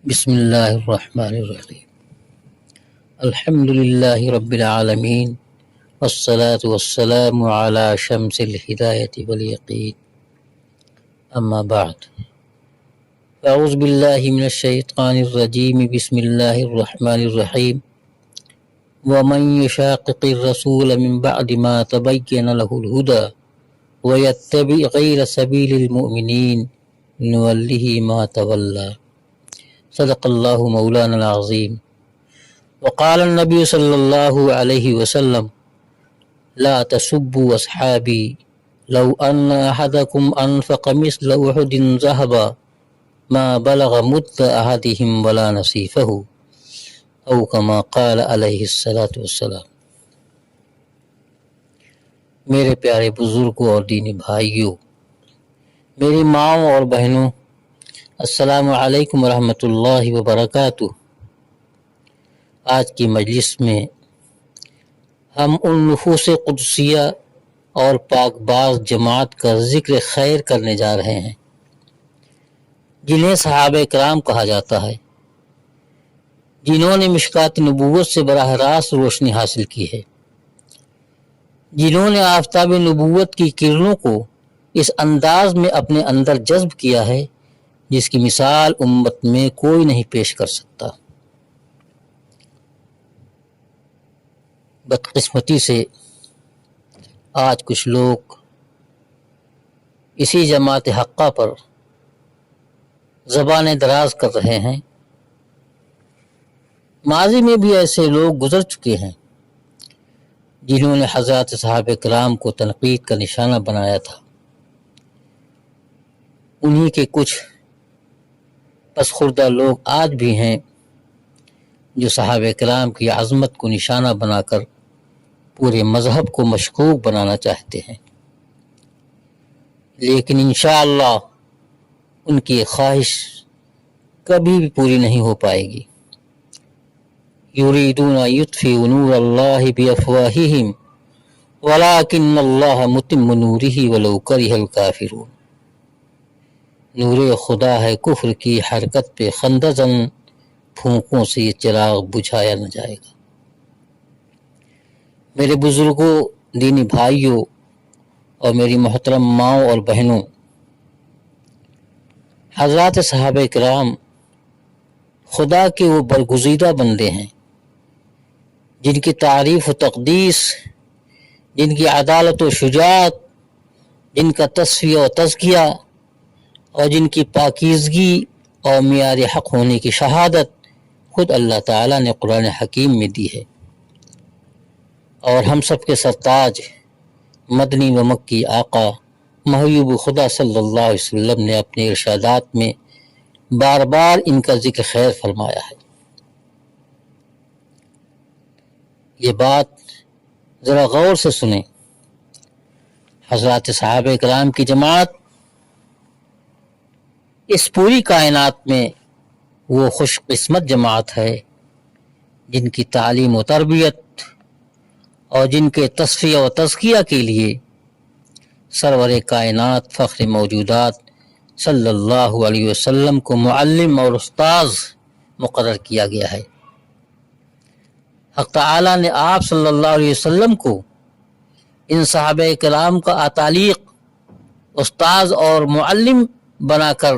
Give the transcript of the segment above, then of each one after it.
بسم اللہ الرحمن الرحیم الحمد للہ رب العالمین والصلاة والسلام علی شمس الہدایۃ والیقین اما بعد اعوذ باللہ من الشیطان الرجیم بسم اللہ الرحمن الرحیم ومن یشاقق الرسول من بعد ما تبین له الہدی ویتبع غیر سبیل المؤمنین نولہ ما تولی صدق اللہ مولانا العظیم وقال النبی صلی اللہ علیہ وسلم لا تسبوا اصحابی لو ان احدکم انفق مثل احد ذهبا ما بلغ مد احدهم ولا نصیفہ او کما قال علیہ الصلاۃ والسلام۔ میرے پیارے بزرگوں اور دینی بھائیوں، میری ماؤں اور بہنوں، السلام علیکم ورحمۃ اللہ وبرکاتہ۔ آج کی مجلس میں ہم ان نفوس قدسیہ اور پاک باز جماعت کا ذکر خیر کرنے جا رہے ہیں جنہیں صحابہ کرام کہا جاتا ہے، جنہوں نے مشکات نبوت سے براہ راست روشنی حاصل کی ہے، جنہوں نے آفتاب نبوت کی کرنوں کو اس انداز میں اپنے اندر جذب کیا ہے جس کی مثال امت میں کوئی نہیں پیش کر سکتا۔ بدقسمتی سے آج کچھ لوگ اسی جماعت حقہ پر زبانیں دراز کر رہے ہیں۔ ماضی میں بھی ایسے لوگ گزر چکے ہیں جنہوں نے حضرات صحابہ کرام کو تنقید کا نشانہ بنایا تھا۔ انہی کے کچھ پس خوردہ لوگ آج بھی ہیں جو صحابہ کرام کی عظمت کو نشانہ بنا کر پورے مذہب کو مشکوک بنانا چاہتے ہیں، لیکن انشاءاللہ ان کی یہ خواہش کبھی بھی پوری نہیں ہو پائے گی۔ یریدون یطفئوا نور اللہ بافواہہم ولکن اللہ متم نورہ ولو کرہ الکافرون۔ نور خدا ہے کفر کی حرکت پہ خندہ زن، پھونکوں سے یہ چراغ بجھایا نہ جائے گا۔ میرے بزرگوں، دینی بھائیوں اور میری محترم ماؤں اور بہنوں، حضرات صحابہ کرام خدا کے وہ برگزیدہ بندے ہیں جن کی تعریف و تقدیس، جن کی عدالت و شجاعت، جن کا تصفیہ و تزکیہ اور جن کی پاکیزگی اور معیار حق ہونے کی شہادت خود اللہ تعالیٰ نے قرآن حکیم میں دی ہے، اور ہم سب کے سرتاج مدنی و مکی آقا محبوب خدا صلی اللہ علیہ وسلم نے اپنے ارشادات میں بار بار ان کا ذکر خیر فرمایا ہے۔ یہ بات ذرا غور سے سنیں، حضرات صحابہ کرام کی جماعت اس پوری کائنات میں وہ خوش قسمت جماعت ہے جن کی تعلیم و تربیت اور جن کے تصفیہ و تزکیہ کے لیے سرور کائنات فخر موجودات صلی اللہ علیہ وسلم کو معلم اور استاذ مقرر کیا گیا ہے۔ حق تعالیٰ نے آپ صلی اللہ علیہ وسلم کو ان صحابہ کرام کا اتالیق استاذ اور معلم بنا کر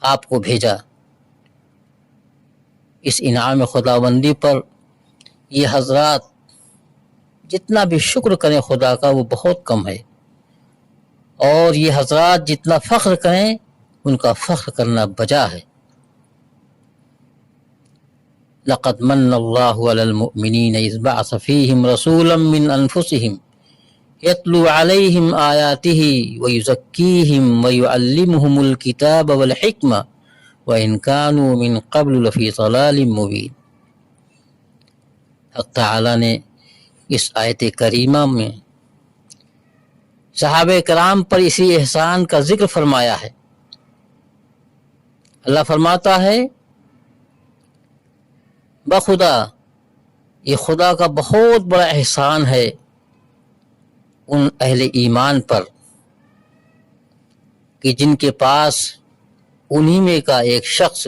آپ کو بھیجا۔ اس انعام خداوندی پر یہ حضرات جتنا بھی شکر کریں خدا کا وہ بہت کم ہے، اور یہ حضرات جتنا فخر کریں ان کا فخر کرنا بجا ہے۔ لقد من اللہ علی المؤمنین اذ بعث فیہم رسولا من انفسہم یتلو علیہم آیاتہ ویزکیہم ویعلمہم الکتاب والحکمہ وَإِن كَانُوا مِن قَبْلُ لَفِي ضَلَالٍ مُبِينٍ۔ حق تعالیٰ نے اس آیت کریمہ میں صحابہ کرام پر اسی احسان کا ذکر فرمایا ہے۔ اللہ فرماتا ہے بخدا یہ خدا کا بہت بڑا احسان ہے ان اہل ایمان پر کہ جن کے پاس انہی میں کا ایک شخص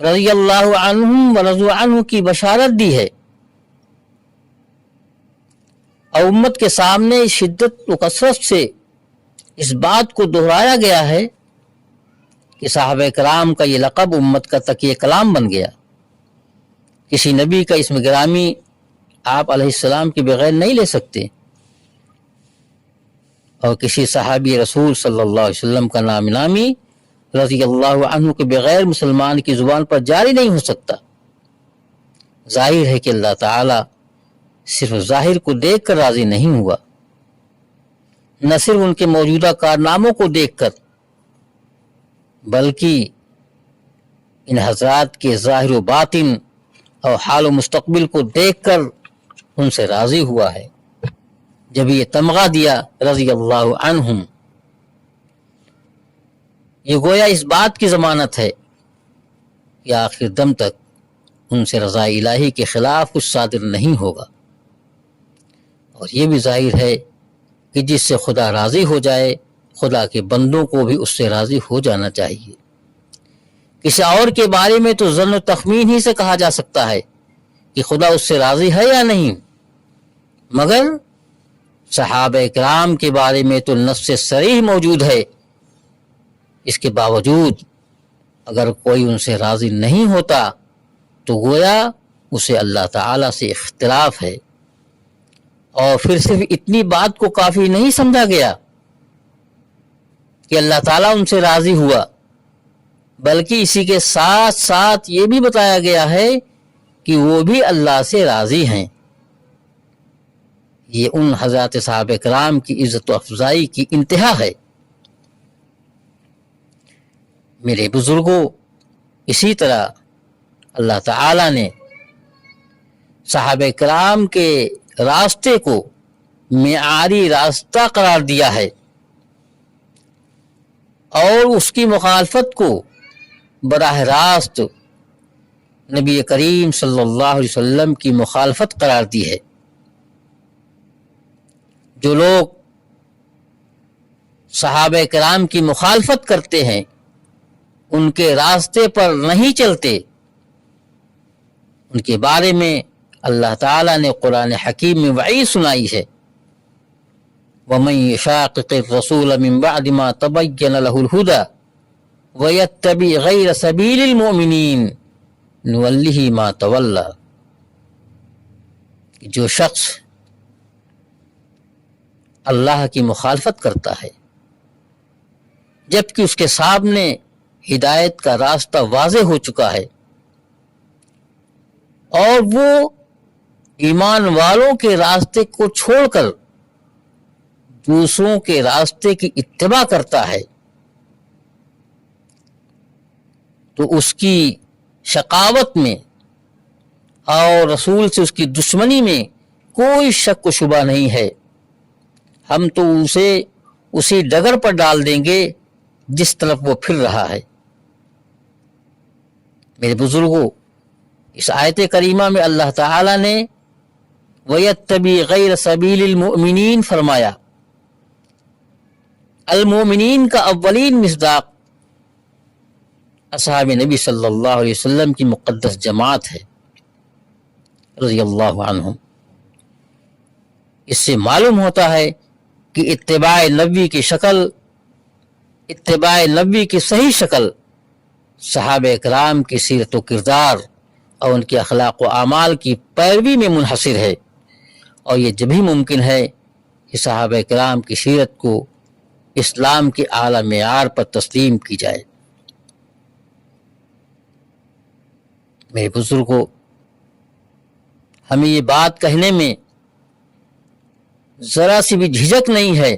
رضی اللہ عنہم ورضوا عنہ کی بشارت دی ہے، اور امت کے سامنے شدت و کثرت سے اس بات کو دہرایا گیا ہے کہ صحابہ کرام کا یہ لقب امت کا تکیہ کلام بن گیا۔ کسی نبی کا اسم گرامی آپ علیہ السلام کے بغیر نہیں لے سکتے، اور کسی صحابی رسول صلی اللہ علیہ وسلم کا نام نامی رضی اللہ عنہ کے بغیر مسلمان کی زبان پر جاری نہیں ہو سکتا۔ ظاہر ہے کہ اللہ تعالی صرف ظاہر کو دیکھ کر راضی نہیں ہوا، نہ صرف ان کے موجودہ کارناموں کو دیکھ کر، بلکہ ان حضرات کے ظاہر و باطن اور حال و مستقبل کو دیکھ کر ان سے راضی ہوا ہے، جب یہ تمغہ دیا رضی اللہ عنہم۔ یہ گویا اس بات کی ضمانت ہے کہ آخر دم تک ان سے رضا الہی کے خلاف کچھ صادر نہیں ہوگا، اور یہ بھی ظاہر ہے کہ جس سے خدا راضی ہو جائے، خدا کے بندوں کو بھی اس سے راضی ہو جانا چاہیے۔ کسی اور کے بارے میں تو ظن و تخمین ہی سے کہا جا سکتا ہے کہ خدا اس سے راضی ہے یا نہیں، مگر صحابہ کرام کے بارے میں تو نص صریح موجود ہے۔ اس کے باوجود اگر کوئی ان سے راضی نہیں ہوتا تو گویا اسے اللہ تعالی سے اختلاف ہے، اور پھر صرف اتنی بات کو کافی نہیں سمجھا گیا کہ اللہ تعالیٰ ان سے راضی ہوا، بلکہ اسی کے ساتھ ساتھ یہ بھی بتایا گیا ہے کہ وہ بھی اللہ سے راضی ہیں۔ یہ ان حضرات صحابہ کرام کی عزت و افضائی کی انتہا ہے۔ میرے بزرگوں، اسی طرح اللہ تعالیٰ نے صحابہ کرام کے راستے کو معیاری راستہ قرار دیا ہے، اور اس کی مخالفت کو براہ راست نبی کریم صلی اللہ علیہ وسلم کی مخالفت قرار دی ہے۔ جو لوگ صحابہ کرام کی مخالفت کرتے ہیں، ان کے راستے پر نہیں چلتے، ان کے بارے میں اللہ تعالیٰ نے قرآن حکیم میں وعید سنائی ہے، وَمَن يُشَاقِقِ الرَّسُولَ مِن بَعْدِ مَا تَبَيَّنَ لَهُ الْهُدَى وَيَتَّبِعْ غَيْرَ سَبِيلِ الْمُؤْمِنِينَ نُوَلِّهِ مَا تَوَلَّى۔ جو شخص اللہ کی مخالفت کرتا ہے جبکہ اس کے سامنے ہدایت کا راستہ واضح ہو چکا ہے، اور وہ ایمان والوں کے راستے کو چھوڑ کر دوسروں کے راستے کی اتباع کرتا ہے، تو اس کی شقاوت میں اور رسول سے اس کی دشمنی میں کوئی شک و شبہ نہیں ہے۔ ہم تو اسے اسی ڈگر پر ڈال دیں گے جس طرف وہ پھر رہا ہے۔ میرے بزرگوں، اس آیت کریمہ میں اللہ تعالی نے وَيَتَّبِعْ غَيْرَ سَبِيلِ الْمُؤْمِنِينَ فرمایا۔ المؤمنین کا اولین مصداق اصحاب نبی صلی اللہ علیہ وسلم کی مقدس جماعت ہے رضی اللہ عنہم۔ اس سے معلوم ہوتا ہے کہ اتباع نبی کی شکل، اتباع نبی کی صحیح شکل صحابہ کرام کی سیرت و کردار اور ان کے اخلاق و اعمال کی پیروی میں منحصر ہے، اور یہ جبھی ممکن ہے کہ صحابہ کرام کی سیرت کو اسلام کے اعلیٰ معیار پر تسلیم کی جائے۔ میرے بزرگوں، ہمیں یہ بات کہنے میں ذرا سی بھی جھجک نہیں ہے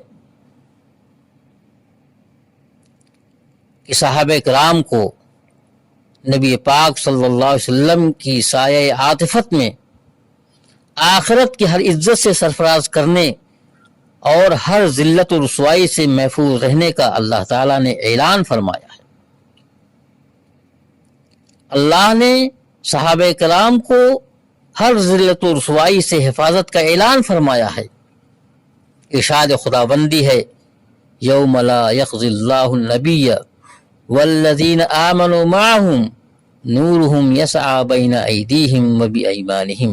کہ صحابہ کرام کو نبی پاک صلی اللہ علیہ وسلم کی سایہ عاطفت میں آخرت کی ہر عزت سے سرفراز کرنے اور ہر ذلت و رسوائی سے محفوظ رہنے کا اللہ تعالیٰ نے اعلان فرمایا ہے۔ اللہ نے صحابہ کرام کو ہر ذلت و رسوائی سے حفاظت کا اعلان فرمایا ہے۔ ارشاد خداوندی ہے، یوم لا یخزی اللہ النبی والذین آمنوا معہم نورہم یسعی بین ایدیہم و بایمانہم۔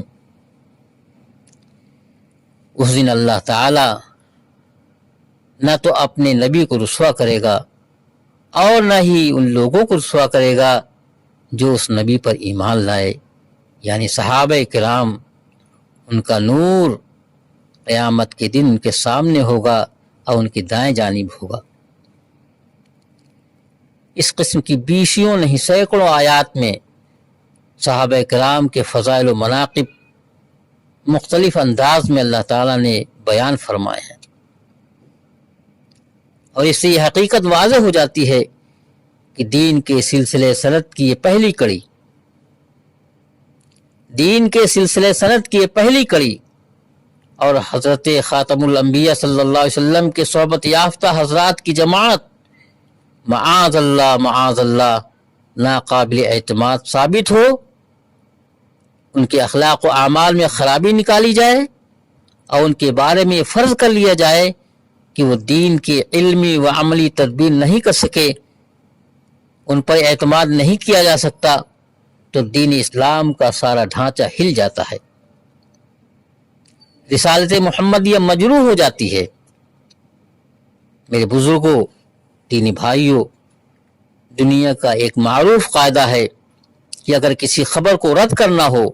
اس دن اللہ تعالی نہ تو اپنے نبی کو رسوا کرے گا اور نہ ہی ان لوگوں کو رسوا کرے گا جو اس نبی پر ایمان لائے، یعنی صحابہ کرام۔ ان کا نور قیامت کے دن ان کے سامنے ہوگا اور ان کی دائیں جانب ہوگا۔ اس قسم کی بیسیوں نہیں سینکڑوں آیات میں صحابہ کرام کے فضائل و مناقب مختلف انداز میں اللہ تعالیٰ نے بیان فرمائے ہیں، اور اس سے یہ حقیقت واضح ہو جاتی ہے کہ دین کے سلسلے سند کی یہ پہلی کڑی، دین کے سلسلے سند کی یہ پہلی کڑی اور حضرت خاتم الانبیاء صلی اللہ علیہ وسلم کے صحبت یافتہ حضرات کی جماعت معاذ اللہ ناقابل اعتماد ثابت ہو، ان کے اخلاق و اعمال میں خرابی نکالی جائے اور ان کے بارے میں یہ فرض کر لیا جائے کہ وہ دین کی علمی و عملی تدبیر نہیں کر سکے، ان پر اعتماد نہیں کیا جا سکتا، تو دین اسلام کا سارا ڈھانچہ ہل جاتا ہے، رسالت محمدیہ مجروح ہو جاتی ہے۔ میرے بزرگوں، دینی بھائیوں، دنیا کا ایک معروف قاعدہ ہے کہ اگر کسی خبر کو رد کرنا ہو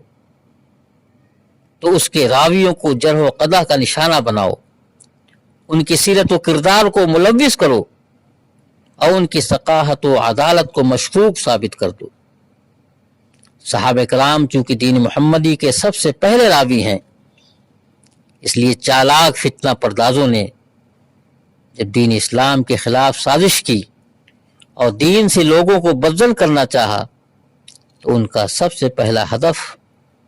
تو اس کے راویوں کو جرح و قدح کا نشانہ بناؤ، ان کی سیرت و کردار کو ملوث کرو اور ان کی ثقافت و عدالت کو مشکوک ثابت کر دو۔ صحابہ کرام چونکہ دین محمدی کے سب سے پہلے راوی ہیں، اس لیے چالاک فتنہ پردازوں نے جب دین اسلام کے خلاف سازش کی اور دین سے لوگوں کو بدزن کرنا چاہا تو ان کا سب سے پہلا ہدف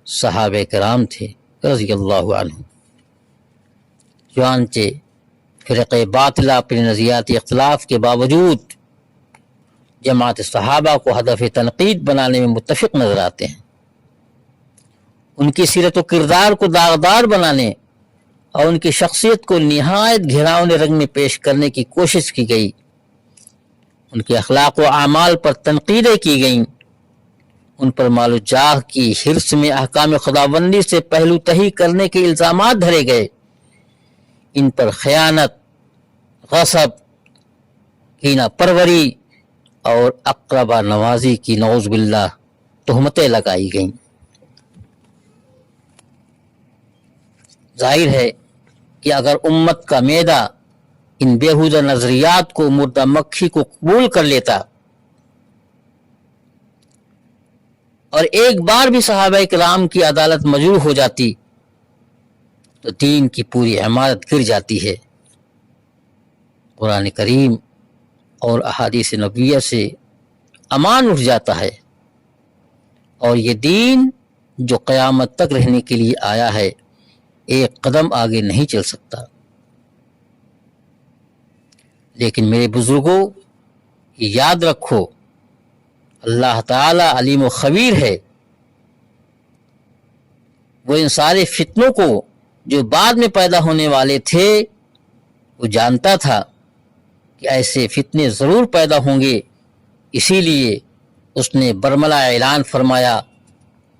صحابہ کرام تھے رضی اللہ عنہ۔ چنانچہ فرقہ باطلہ اپنے نظریاتی اختلاف کے باوجود جماعت صحابہ کو ہدف تنقید بنانے میں متفق نظر آتے ہیں، ان کی سیرت و کردار کو داغدار بنانے اور ان کی شخصیت کو نہایت گھراؤنے رنگ میں پیش کرنے کی کوشش کی گئی، ان کے اخلاق و اعمال پر تنقیدیں کی گئیں، ان پر مال و جاہ کی حرص میں احکام خداوندی سے پہلو تہی کرنے کے الزامات دھرے گئے، ان پر خیانت، غصب، کینہ پروری اور اقربا نوازی کی نعوذ باللہ تہمتیں لگائی گئیں۔ ظاہر ہے کہ اگر امت کا معدہ ان بیہودہ نظریات کو مردہ مکھی کو قبول کر لیتا اور ایک بار بھی صحابہ کرام کی عدالت مجروح ہو جاتی تو دین کی پوری عمارت گر جاتی ہے۔ قرآن کریم اور احادیث نبویہ سے امان اٹھ جاتا ہے، اور یہ دین جو قیامت تک رہنے کے لیے آیا ہے ایک قدم آگے نہیں چل سکتا۔ لیکن میرے بزرگوں، یاد رکھو اللہ تعالی علیم و خبیر ہے، وہ ان سارے فتنوں کو جو بعد میں پیدا ہونے والے تھے وہ جانتا تھا کہ ایسے فتنے ضرور پیدا ہوں گے، اسی لیے اس نے برملا اعلان فرمایا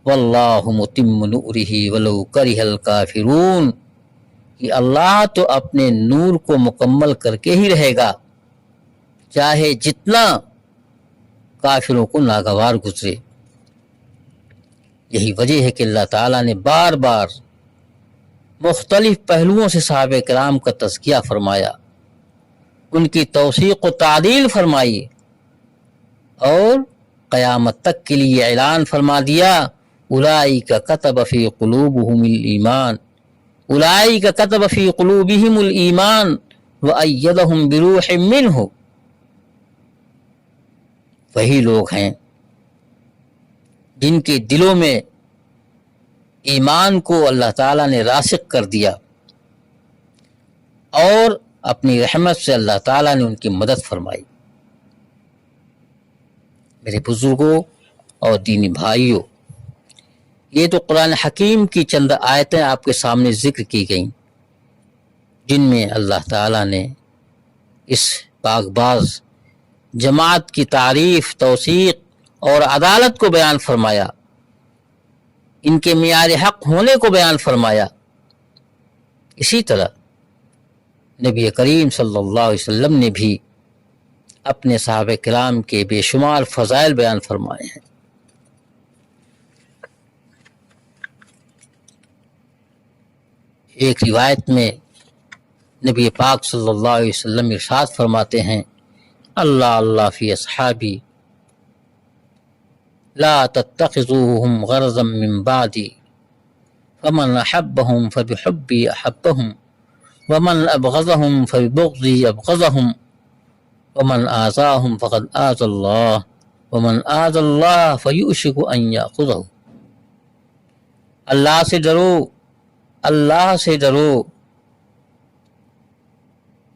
واللہ متم نورہ ولو کرہ الکافرون، کہ اللہ تو اپنے نور کو مکمل کر کے ہی رہے گا چاہے جتنا کافروں کو ناگوار گزرے۔ یہی وجہ ہے کہ اللہ تعالیٰ نے بار بار مختلف پہلوؤں سے صحابہ کرام کا تزکیہ فرمایا، ان کی توثیق و تعدیل فرمائی، اور قیامت تک کے لیے اعلان فرما دیا اولئک کتب فی قلوبہم الایمان، اولئک کتب فی قلوبہم الایمان وایدہم بروح منہ، وہی لوگ ہیں جن کے دلوں میں ایمان کو اللہ تعالیٰ نے راسخ کر دیا اور اپنی رحمت سے اللہ تعالیٰ نے ان کی مدد فرمائی۔ میرے بزرگوں اور دینی بھائیوں، یہ تو قرآن حکیم کی چند آیتیں آپ کے سامنے ذکر کی گئیں جن میں اللہ تعالیٰ نے اس پاک باز جماعت کی تعریف، توثیق اور عدالت کو بیان فرمایا، ان کے معیار حق ہونے کو بیان فرمایا، اسی طرح نبی کریم صلی اللہ علیہ وسلم نے بھی اپنے صحابہ کرام کے بے شمار فضائل بیان فرمائے ہیں۔ ایک روایت میں نبی پاک صلی اللہ علیہ وسلم ارشاد فرماتے ہیں، اللہ اللہ فی اصحابی لا تتخذوهم غرضا من بعدی فمن احبهم فبحبی احبهم ومن ابغضهم فببغضی ابغضهم ومن آذاهم فقد آذى الله ومن آذى الله فيوشك ان يأخذه۔ اللہ سے ڈرو، اللہ سے ڈرو،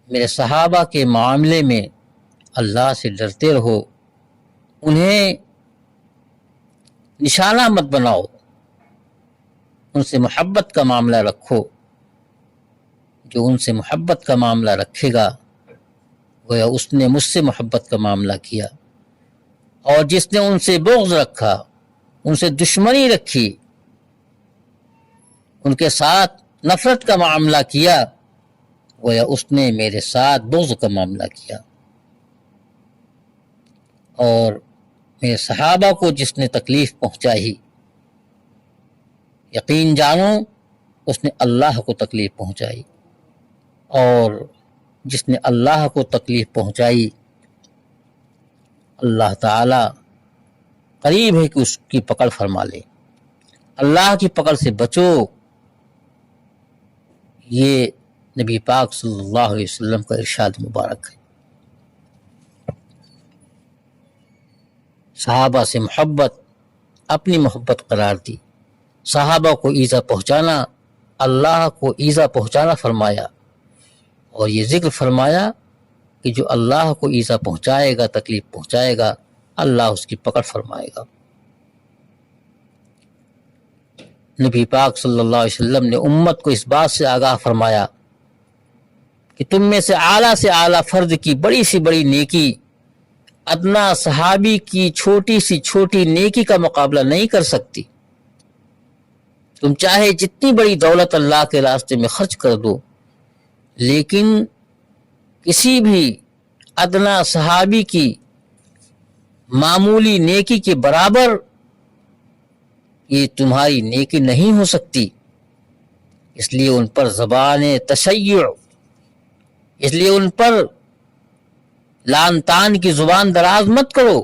میرے صحابہ کے معاملے میں اللہ سے ڈرتے رہو، انہیں نشانہ مت بناؤ، ان سے محبت کا معاملہ رکھو، جو ان سے محبت کا معاملہ رکھے گا گویا اس نے مجھ سے محبت کا معاملہ کیا، اور جس نے ان سے بغض رکھا، ان سے دشمنی رکھی، ان کے ساتھ نفرت کا معاملہ کیا، گویا اس نے میرے ساتھ بغض کا معاملہ کیا۔ اور میرے صحابہ کو جس نے تکلیف پہنچائی، یقین جانو اس نے اللہ کو تکلیف پہنچائی، اور جس نے اللہ کو تکلیف پہنچائی اللہ تعالی قریب ہے کہ اس کی پکڑ فرما لے۔ اللہ کی پکڑ سے بچو، یہ نبی پاک صلی اللہ علیہ وسلم کا ارشاد مبارک ہے۔ صحابہ سے محبت اپنی محبت قرار دی، صحابہ کو ایذا پہنچانا اللہ کو ایذا پہنچانا فرمایا، اور یہ ذکر فرمایا کہ جو اللہ کو ایذا پہنچائے گا، تکلیف پہنچائے گا، اللہ اس کی پکڑ فرمائے گا۔ نبی پاک صلی اللہ علیہ وسلم نے امت کو اس بات سے آگاہ فرمایا کہ تم میں سے اعلیٰ فرد کی بڑی سی بڑی نیکی ادنا صحابی کی چھوٹی سی چھوٹی نیکی کا مقابلہ نہیں کر سکتی۔ تم چاہے جتنی بڑی دولت اللہ کے راستے میں خرچ کر دو، لیکن کسی بھی ادنا صحابی کی معمولی نیکی کے برابر یہ تمہاری نیکی نہیں ہو سکتی۔ اس لیے ان پر زبان تشیع، اس لیے ان پر لان تان کی زبان دراز مت کرو۔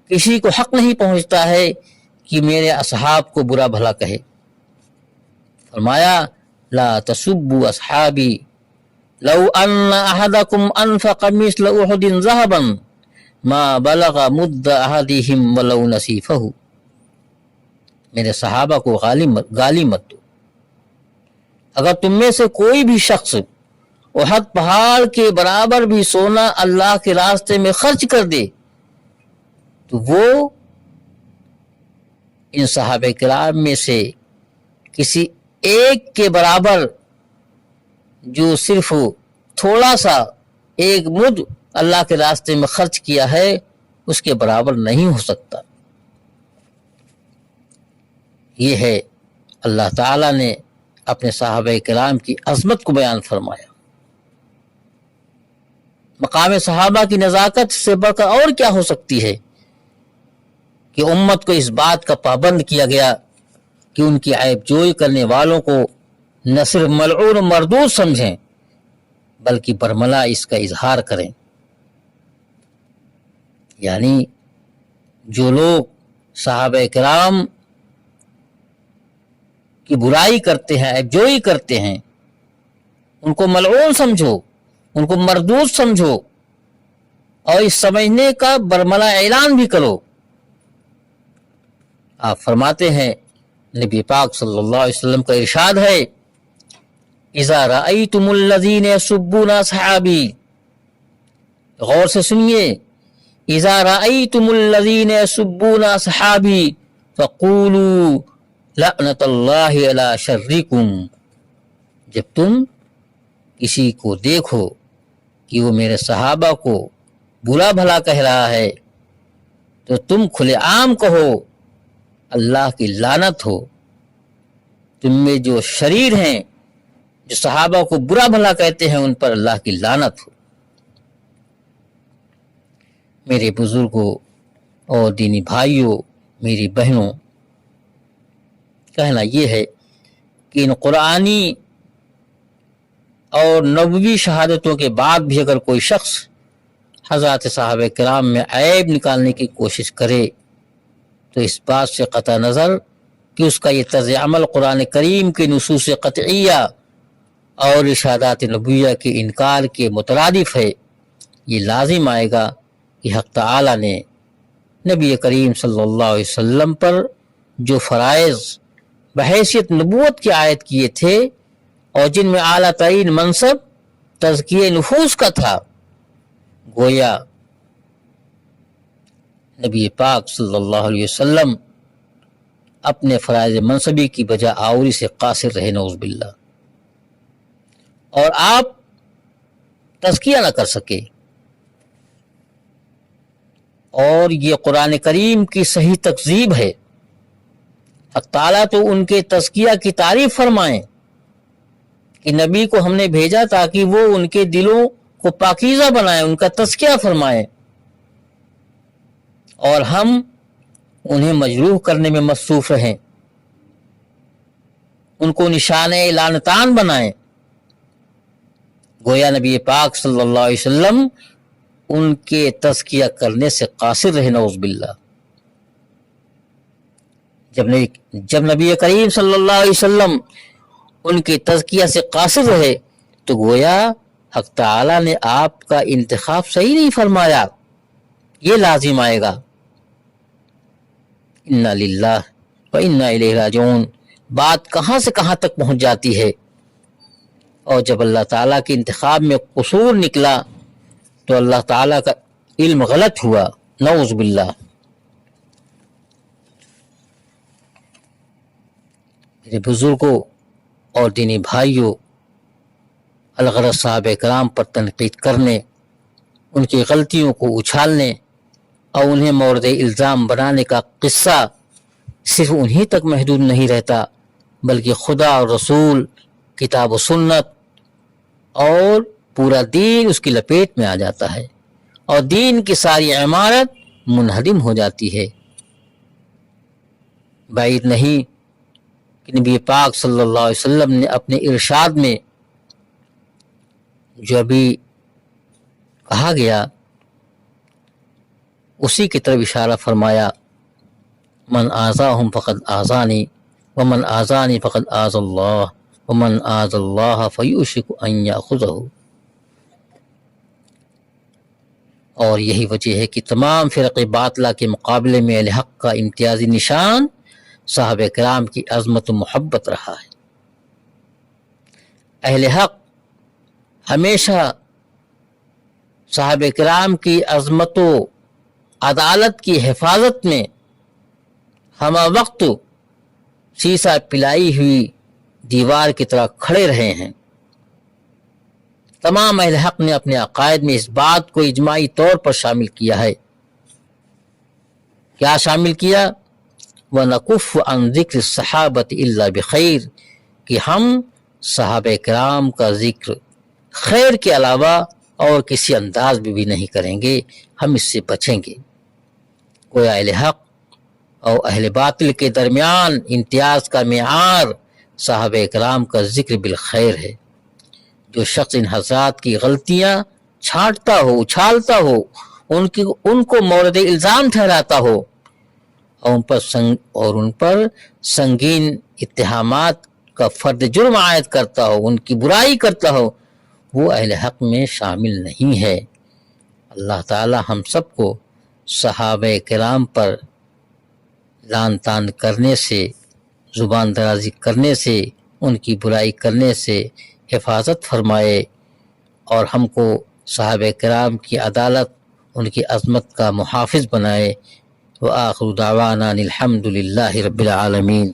کسی کو حق نہیں پہنچتا ہے کہ میرے اصحاب کو برا بھلا کہے۔ فرمایا لا تسبوا اصحابی لو ان احدکم انفق مثل احد ذهبا ما بلغ مد احدهم ولو نصیفہ۔ میرے صحابہ کو گالی مت دو۔ اگر تم میں سے کوئی بھی شخص احد پہاڑ کے برابر بھی سونا اللہ کے راستے میں خرچ کر دے تو وہ ان صحابہ کرام میں سے کسی ایک کے برابر جو صرف تھوڑا سا ایک مد اللہ کے راستے میں خرچ کیا ہے اس کے برابر نہیں ہو سکتا۔ یہ ہے اللہ تعالیٰ نے اپنے صحابہ کرام کی عظمت کو بیان فرمایا۔ مقام صحابہ کی نزاکت سے بڑھ کر اور کیا ہو سکتی ہے کہ امت کو اس بات کا پابند کیا گیا کہ ان کی عیب جوئی کرنے والوں کو نہ صرف ملعون و مردود سمجھیں بلکہ برملا اس کا اظہار کریں۔ یعنی جو لوگ صحابہ کرام کی برائی کرتے ہیں، عیب جوئی کرتے ہیں، ان کو ملعون سمجھو، ان کو مردود سمجھو، اور اس سمجھنے کا برملا اعلان بھی کرو۔ آپ فرماتے ہیں نبی پاک صلی اللہ علیہ وسلم کا ارشاد ہے اذا رأیتم الذین یسبون اصحابی، غور سے سنیے، اذا رأیتم الذین یسبون اصحابی فقولوا لعنت اللہ علی شرکم۔ جب تم کسی کو دیکھو کہ وہ میرے صحابہ کو برا بھلا کہہ رہا ہے تو تم کھلے عام کہو اللہ کی لعنت ہو، تم میں جو شریر ہیں، جو صحابہ کو برا بھلا کہتے ہیں، ان پر اللہ کی لعنت ہو۔ میرے بزرگوں اور دینی بھائیوں، میری بہنوں، کہنا یہ ہے کہ ان قرآنی اور نبوی شہادتوں کے بعد بھی اگر کوئی شخص حضرات صحابہ کرام میں عیب نکالنے کی کوشش کرے تو اس بات سے قطع نظر کہ اس کا یہ طرز عمل قرآن کریم کے نصوص قطعیہ اور ارشادات نبویہ کے انکار کے مترادف ہے، یہ لازم آئے گا کہ حق تعالی نے نبی کریم صلی اللہ علیہ وسلم پر جو فرائض بحیثیت نبوت کی عائد کیے تھے اور جن میں اعلیٰ ترین منصب تزکیہ نفوس کا تھا، گویا نبی پاک صلی اللہ علیہ وسلم اپنے فرائض منصبی کی بجا آوری سے قاصر رہے، نعوذ باللہ، اور آپ تزکیہ نہ کر سکے۔ اور یہ قرآن کریم کی صحیح تکذیب ہے۔ حق تعالیٰ تو ان کے تزکیہ کی تعریف فرمائیں کہ نبی کو ہم نے بھیجا تاکہ وہ ان کے دلوں کو پاکیزہ بنائیں، ان کا تزکیہ فرمائیں، اور ہم انہیں مجروح کرنے میں مصروف رہیں، ان کو نشان لعنتان بنائیں۔ گویا نبی پاک صلی اللہ علیہ وسلم ان کے تزکیہ کرنے سے قاصر رہے، نعوذ باللہ۔ جب نبی کریم صلی اللہ علیہ وسلم ان کے تزکیہ سے قاصر رہے تو گویا حق تعالی نے آپ کا انتخاب صحیح نہیں فرمایا، یہ لازم آئے گا۔ انا للہ و انا الیہ راجعون، بات کہاں سے کہاں تک پہنچ جاتی ہے، اور جب اللہ تعالیٰ کے انتخاب میں قصور نکلا تو اللہ تعالیٰ کا علم غلط ہوا، نعوذ باللہ۔ میرے بزرگوں اور دینی بھائیوں، الغرض صحابہ کرام پر تنقید کرنے، ان کی غلطیوں کو اچھالنے اور انہیں مورد الزام بنانے کا قصہ صرف انہی تک محدود نہیں رہتا، بلکہ خدا اور رسول، کتاب و سنت اور پورا دین اس کی لپیٹ میں آ جاتا ہے، اور دین کی ساری عمارت منہدم ہو جاتی ہے۔ بعید نہیں کہ نبی پاک صلی اللہ علیہ وسلم نے اپنے ارشاد میں جو ابھی کہا گیا اسی کی طرف اشارہ فرمایا، من آذاہم فقد آذانی ومن آذانی فقد آذ اللہ ومن آذ اللہ فیوشک ان یاخذہ۔ اور یہی وجہ ہے کہ تمام فرق باطلہ کے مقابلے میں اہل حق کا امتیازی نشان صحابہ کرام کی عظمت و محبت رہا ہے۔ اہل حق ہمیشہ صحابہ کرام کی عظمت و عدالت کی حفاظت میں ہمہ وقت سیسا پلائی ہوئی دیوار کی طرح کھڑے رہے ہیں۔ تمام اہل حق نے اپنے عقائد میں اس بات کو اجماعی طور پر شامل کیا ہے۔ کیا شامل کیا؟ وَنَكُفُّ عَنْ ذِكْرِ الصَّحَابَةِ إِلَّا بِخَيْرٍ، کہ ہم صحابہ کرام کا ذکر خیر کے علاوہ اور کسی انداز میں بھی نہیں کریں گے، ہم اس سے بچیں گے۔ گویا اہل حق اور اہل باطل کے درمیان امتیاز کا معیار صحابہ کرام کا ذکر بالخیر ہے۔ جو شخص ان حضرات کی غلطیاں چھانٹتا ہو، اچھالتا ہو، ان کو مورد الزام ٹھہراتا ہو اور ان پر سنگین اتہامات کا فرد جرم عائد کرتا ہو، ان کی برائی کرتا ہو، وہ اہل حق میں شامل نہیں ہے۔ اللہ تعالی ہم سب کو صحابہ کرام پر لعن طعن کرنے سے، زبان درازی کرنے سے، ان کی برائی کرنے سے حفاظت فرمائے، اور ہم کو صحابہ کرام کی عدالت، ان کی عظمت کا محافظ بنائے۔ وآخر دعوانا الحمد للہ رب العالمین۔